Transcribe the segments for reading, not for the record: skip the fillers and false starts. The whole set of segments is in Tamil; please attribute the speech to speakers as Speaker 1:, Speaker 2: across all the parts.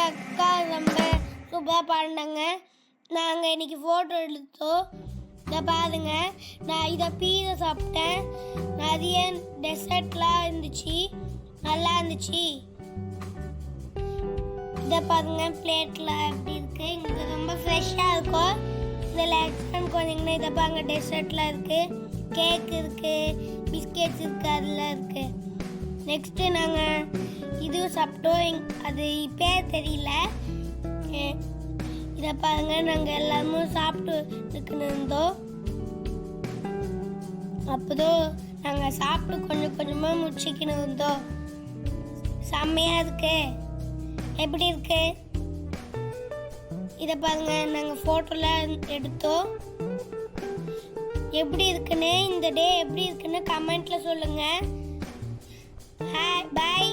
Speaker 1: அக்கா ரொம்ப சூப்பராக பாடினாங்க. நாங்கள் இன்றைக்கி ஃபோட்டோ எடுத்தோம். இதை பாருங்க, நான் இதை பீஸா சாப்பிட்டேன். நிறைய டெசர்ட்லாம் இருந்துச்சு, நல்லா இருந்துச்சு. இதை பாருங்க, பிளேட்டில் எப்படி இருக்குது. இங்கே ரொம்ப ஃப்ரெஷ்ஷாக இருக்கும். இதில் எக்ஸ்ட்ரான்னு கொஞ்சம் இதை பாருங்க, டெசர்ட்லாம் இருக்குது, கேக் இருக்குது, பிஸ்கெட்ஸ் இருக்குது, அதெல்லாம் இருக்குது. நெக்ஸ்ட்டு நாங்கள் இதுவும் சாப்பிட்டோம். அது பேர் தெரியல. இதை பாருங்க, நாங்கள் எல்லாருமே சாப்பிட்டு இருந்தோம். அப்போதான் நாங்கள் சாப்பிட்டு கொஞ்சம் கொஞ்சமாக முடிச்சுக்கின்னு இருந்தோம். செம்மையாக இருக்கு. எப்படி இருக்கு? இதை பாருங்க, நாங்கள் ஃபோட்டோலாம் எடுத்தோம். எப்படி இருக்குன்னு, இந்த டே எப்படி இருக்குன்னு கமெண்ட்ல சொல்லுங்க. பாய்.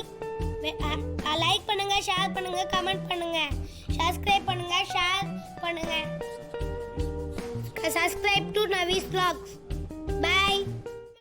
Speaker 1: லைக் பண்ணுங்க, ஷேர் பண்ணுங்க, கமெண்ட் பண்ணுங்க, சப்ஸ்கிரைப் பண்ணுங்க, ஷேர் பண்ணுங்க. Subscribe to Navee's vlogs.